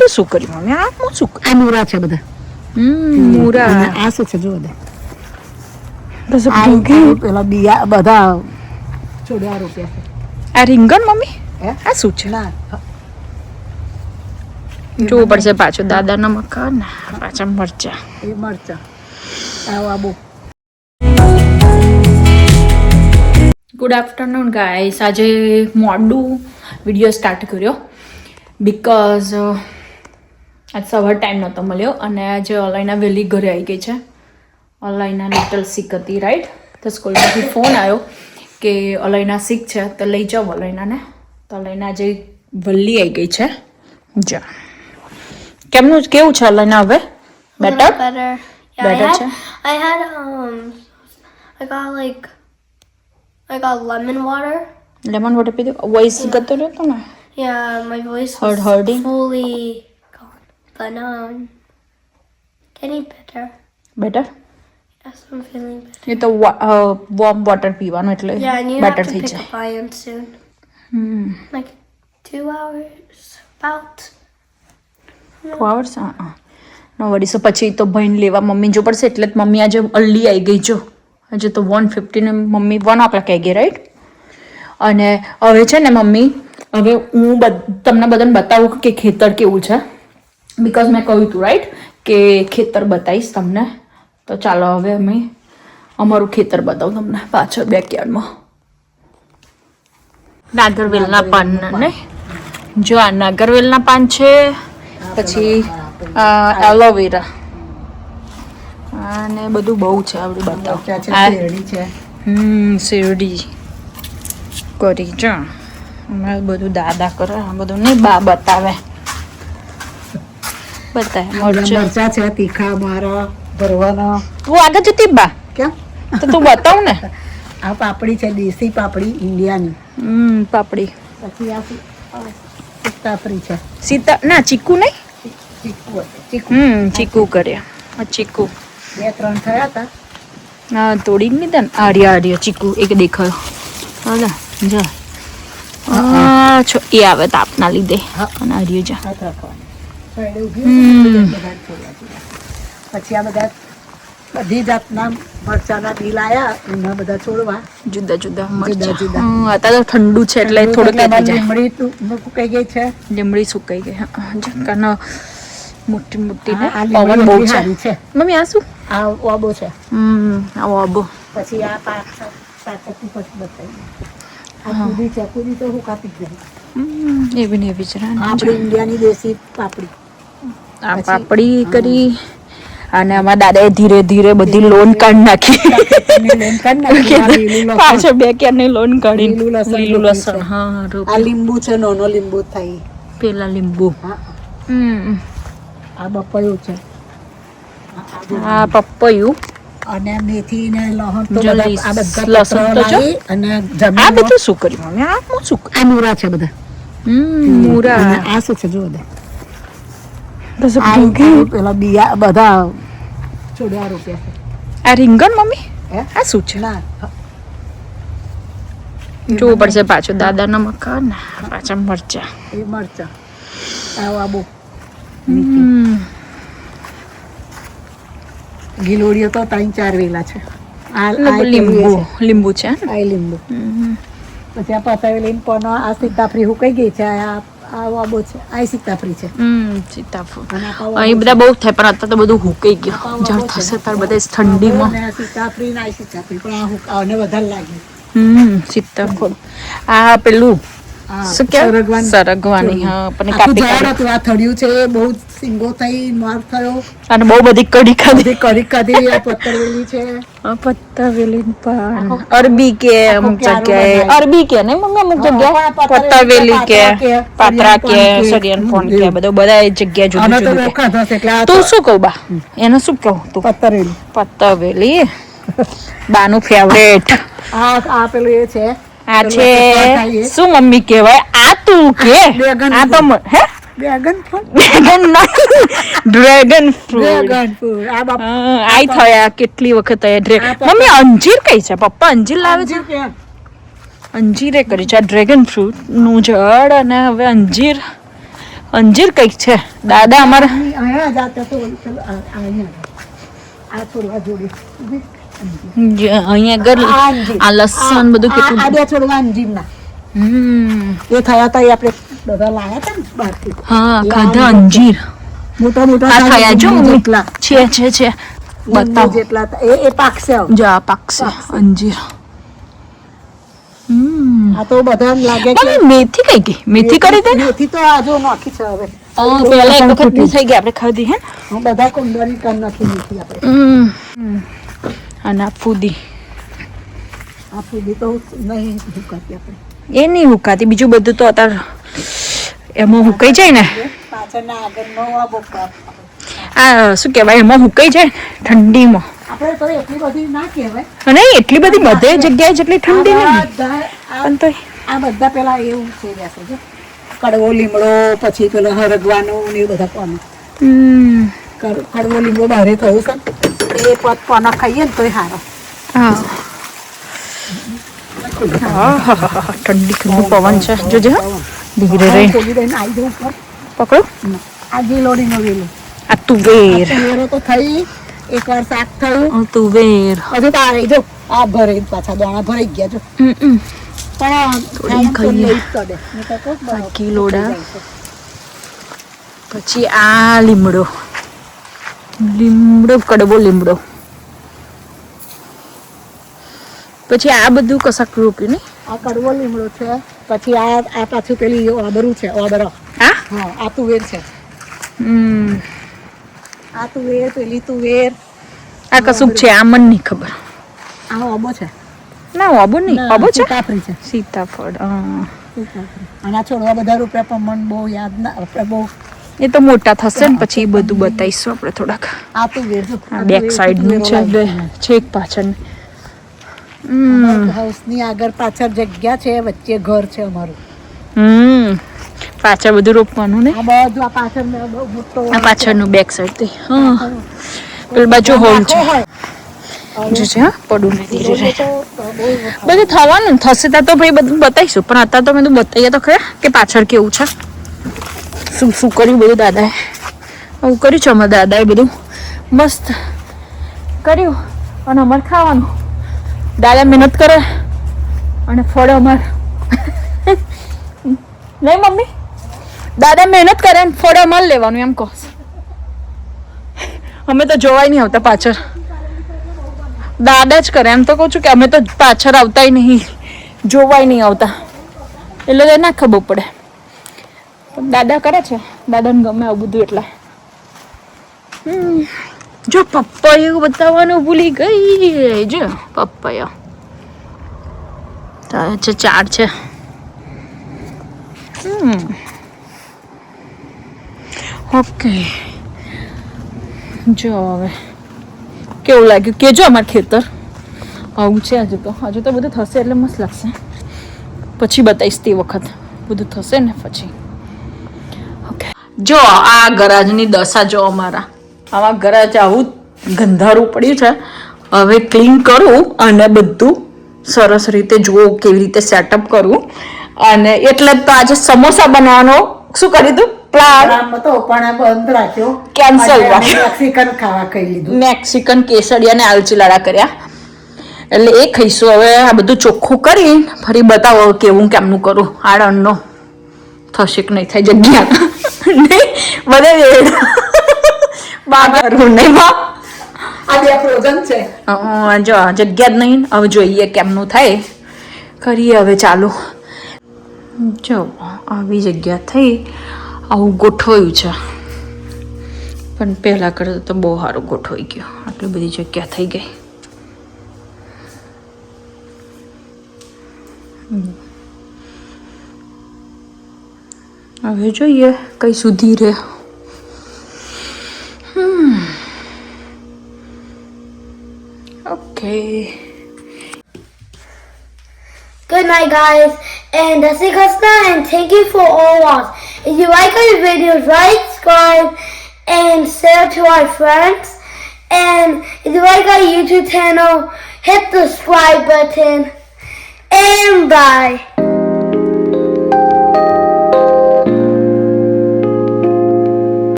બધું શું કર્યું મમ્મી? આ શું? આ મૂરા છે બધા. મૂરા. આ શું છે જો બધા પેલા બિયા બધા છોડ્યા રૂપિયા છે. આ રીંગણ મમ્મી? આ શું છે? ના જોવું પડશે પાછું દાદાના મકાન ને પાછા મરચા. એ મરચા આવો. Good afternoon guys. આજે મોડું વિડીયો સ્ટાર્ટ કર્યો બિકોઝ આજ સવાર ટાઈમ નહોતો મળ્યો અને આજે ઓલાઈના વહેલી ઘરે આવી ગઈ છે. ઓલાઈના લિટલ સિક હતી રાઈટ. તો સ્કૂલમાંથી ફોન આવ્યો કે ઓલાઈના સિક છે તો લઈ જાઓ ઓલાઈનાને. તો ઓલાઈના આજે વહેલી આવી ગઈ છે. જા કેવું છે ઓલાઈના હવે? બેટર છે. I got lemon water. Lemon water પીધું? વોઇસ ગતો રહ્યો ને? Yeah, my voice was hurting? fully gone. But now I'm getting better. Better? Yes, I'm feeling better. એ તો વોર્મ વોટર પીવાનું એટલે Yeah, and you have better to થઈ pick જાય. up iron soon. Like 2 hours, about. 2 hours? હા. નો વરી. સો પછી તો ભાઈને લેવા મમ્મી જો પડશે એટલે જ મમ્મી આજે અર્લી આવી ગઈ જો. આજે તો 1:50 ને મમ્મી 1 o'clock આવી ગઈ રાઈટ. અને હવે છે ને મમ્મી હવે હું તમને બધાને બતાવું કે ખેતર કેવું છે બિકોઝ મેં કહ્યું હતું રાઈટ કે ખેતર બતાવીશ તમને. તો ચાલો હવે અમે અમારું ખેતર બતાવું તમને પાછળ બેકયાર્ડમાં. નાગરવેલના પાન ને જો આ નાગરવેલના પાન છે. પછી એલોવેરા અને બધું બહુ છે આવડું બતાવો. શેરડી છે. શેરડી કરી જો અમારે બધું દાદા કરે બધું નહીં બા બતાવે મરચા છે તીખા મારા ભરવાના. તું આગળ જતી બા કેમ તો તું બતાવ ને. આ પાપડી છે દેશી પાપડી ઇન્ડિયાની. પાપડી. પછી આ સીતાફળી છે. સીતા ના ચીકુ નહીં. ચીકુ ચીકુ કર્યા. ચીકુ 2-3 થયા હતા. હા તોડી જ લીધા ને. આર્યા ચીકુ એક દેખાયો. હા જા છો એ આવે તાપના લીધે. અને આર્ય જા પછી આ બધા બધી જાતના મરચાના બી લાયા એના બધા છોડવા જુદા જુદા મરચા. જુદા. અત્યારે તો ઠંડુ છે એટલે થોડુંક લીમડી સુકાઈ ગઈ છે. લીમડી સુકાઈ ગઈ. કારણ મોટી મોટી ને આ પવન બહુ છે. સારી છે મમ્મી આ શું? આ ઓબો છે. આ ઓબો. પછી આ પાચક પછી બતાવી. આ કુદી છે. કુદી તો હું કાપી જ ગઈ. એવી ને એવી જ આપણી ઇન્ડિયાની દેશી પાપડી. આ પાપડી કરી અને અમારા દાદાએ ધીરે ધીરે બધી લોન કાઢી નાખી. પાછળ બે ક્યારની લોન કાઢી. લીલું લસણ. હા આ લીંબુ છે. નાનો લીંબુ થાય પેલા લીંબુ. આ બપૈયું છે. આ પપૈયું અને મેથી ને લસણ તો જો બધા આ બધા લસણ તો જો. અને આ જમીન બધું શું કર્યું મમ્મી? આ શું? આ મૂરા છે બધા. મૂરા. આ શું છે જો આ પેલા બિયા બધા છોડ્યા રૂપિયા છે. આ રીંગણ મમ્મી? આ શું છે? ના જોવું પડશે પાછું દાદાના મકાન ને પાછા મરચા. એ મરચા આવો. ગિલોડીઓ તો 3-4 વેલા છે. લીંબુ છે. આ લીંબુ. પછી આ પતાવેલી પણ આ સીતાફળી હુકાઈ ગઈ છે. આ વાબો છે. આ સીતાફળી છે. સીતાફળ અહીં બધા બહુ થાય પણ અત્યારે તો બધું હુકાઈ ગયું. જળ થશે તાર બધા ઠંડીમાં. સીતાફળી ના સીતાફળી પણ આ હુકાવાને વધારે લાગ્યું. સીતાફળ આ પેલું શું કે સરગવાની. હા પણ કાપી આ થડ્યું છે. બહુ સિંગો થઈ માર થયો અને બહુ બધી કઢી ખાધી. ખાધી. આ પત્તરવેલી છે. પત્તાવેલી પાન અરબી કે અમુક જગ્યાએ અરબી કે નહીં મમ્મી અમુક જગ્યાએ પત્તાવેલી કે પાત્રા કે સરિયન ફોન કે બધા જગ્યાએ જુદું જુદું. તું શું કહું બા? એને શું કહું તું? પત્તાવેલી બાનું ફેવરેટ. આ પેલું એ છે. આ છે શું મમ્મી કહેવાય? આ તું કે આ તો હે બેગન ડ્રેગન ફ્રૂટ. આઈ થયા કેટલી વખત મમ્મી અંજીર કઈ છે? પપ્પા અંજીર લાવે છે. અંજીરે કરી છે. આ ડ્રેગન ફ્રૂટ નું ઝાડ અને હવે અંજીર અંજીર કઈક છે દાદા અમારા અહીંયા જાતે તો અહીંયા આ છોડવા જોડે અહીંયા આગળ આ અંજીર. આ લસણ બધું આ કેટલું બે છોડવા અંજીરના એ થયા હતા એ આપણે બધા લાયા હતા ને બહારથી હા ખાધા અંજીર મોટા મોટા આ થયા જો લીંબુ મમ્મી. જેટલા છે લીંબુ બતાવો જેટલા હતા. એ પાકશે હવે. જો આ પાકશે અંજીર આ તો બધા લાગે કે મમ્મી મેથી કઈ ગઈ મેથી કરી દે ને મેથી તો આ જો નાખી છે હવે પેલા એક વખત ની થઈ ગઈ આપણે ખાધી હે હું બધા કુંડળી કર નાખી મેથી આપણે અને આ ફૂદી આ ફૂલી તો નહીં ભૂકાતી આપણે એ નહીં હુકાતી બીજું બધું તો અત્યારે એમાં હુકાઈ જાય ને પાછળના આગળનો આ બોકા આ શું કહેવાય એમાં હુકાઈ જાય ઠંડીમાં આપણે તો એટલી બધી ના કહેવાય અને એટલી બધી બધે જગ્યાએ જેટલી ઠંડી નહીં બધા પણ તો આ બધા પેલા એવું થઈ જશે જો કડવો લીમડો પછી પેલો હરગવાનો ને એ બધા કોનો કડવો લીમડો બહારે થયું છે એ પત કોનો ખાઈએ ને તોય સારો ઠંડી ઠંડુ પવન છે જોજે ધીરે રહી ખોલી દઈને આવી જવું ઉપર પકડો આ ગીલોડીનો વેલો આ તુવેર વેરો તો થઈ એકવાર શાક થયું તુવેર હજુ તો આ રહી જો આ ભરાઈ પાછા દાણા ભરાઈ ગયા જો પણ ખાઈએ. કિલોડા. પછી આ લીમડો કડવો લીમડો પછી આ બધું કશાક રોપ્યું ને આ કડવો લીમડો છે પછી આ પાછું પેલી ઓબરું છે ઓબરો હા આ તુવેર છે આ તુવેર પેલી તુવેર આ કશુંક છે આ મને નહીં ખબર આ ઓબો છે ના ઓબો નહીં ઓબો છે સીતાફળી છે સીતાફળ અને આ છોડવા બધા રૂપિયા પણ મને બહુ યાદ ના આપણે બહુ એ તો મોટા થશે ને પછી એ બધું બતાવીશું આપણે થોડાક આ તુવેર જો બેક સાઈડ નું છે છેક પાછળ હાઉસની આગળ પાછળ જગ્યા છે વચ્ચે ઘર છે અમારું પાછળ બધું રોપવાનું ને આ બધું આ પાછળ બહુ મોટો આ પાછળનું બેક સાઈડ થી હા પેલી બાજુ હોલ છે જોજે હા પડું ને ધીરે રહે બધું થવાનું ને થશે ત્યાં તો ભાઈ બધું બતાવીશું પણ અત્યારે તો મેં બતાવીએ તો ખરા કે પાછળ કેવું છે શું શું કર્યું બધું દાદાએ આવું કર્યું છે અમારા દાદાએ બધું મસ્ત કર્યું અને અમારે ખાવાનું દાદા મહેનત કરે અને ફળ અમાર નહીં મમ્મી દાદા મહેનત કરે ને ફળ અમારે લેવાનું એમ કહો અમે તો જોવાય નહીં આવતા પાછળ દાદા જ કરે એમ તો કહું છું કે અમે તો પાછળ આવતાય નહીં જોવાય નહીં આવતા એટલે તો ના ખબર પડે પણ દાદા કરે છે દાદાને ગમે આવું બધું એટલે જો પપ્પાયું બતાવવાનું ભૂલી ગઈ જો પપ્પાયા છે 4 છે ઓકે જો હવે કેવું લાગ્યું કેજો અમારું ખેતર આવું છે હજુ તો બધું થશે એટલે મસ્ત લાગશે પછી બતાવીશ તે વખત બધું થશે ને પછી ઓકે જો આ ગરાજની દશા જો આમાં ગરાજ આવું ગંધારું પડ્યું છે હવે ક્લીન કરું અને બધું સરસ રીતે જોઉં કેવી રીતે સેટઅપ કરું અને એટલે તો આજે સમોસા બનાવવાનો શું કર્યું તું પ્લાન તો પણ બંધ રાખ્યો કેન્સલ મેક્સિકન ખાવા કહી લીધું મેક્સિકન કેસરિયા ને આલચીલાડા કર્યા એટલે એ ખાઈશું હવે આ બધું ચોખ્ખું કરી ફરી બતાવો કેવું કેમનું કરું આળણનો થશે કે નહીં થાય જગ્યા નહીં બધે બાગરું નહીં આ બે ફ્રોઝન છે જો જગ્યા જ નહીં હવે જોઈએ કેમનું થાય કરીએ હવે ચાલુ જો આવી જગ્યા થઈ આવું ગોઠવાયું છે પણ પહેલાં કરતાં તો બહુ સારું ગોઠવાઈ ગયું આટલી બધી જગ્યા થઈ ગઈ હવે જોઈએ કઈ સુધી રહે okay Good night, guys, and that's it, Krishna, and thank you for all watching. If you like our videos, like, subscribe, and share to our friends. And if you like our YouTube channel, hit the subscribe button, and bye.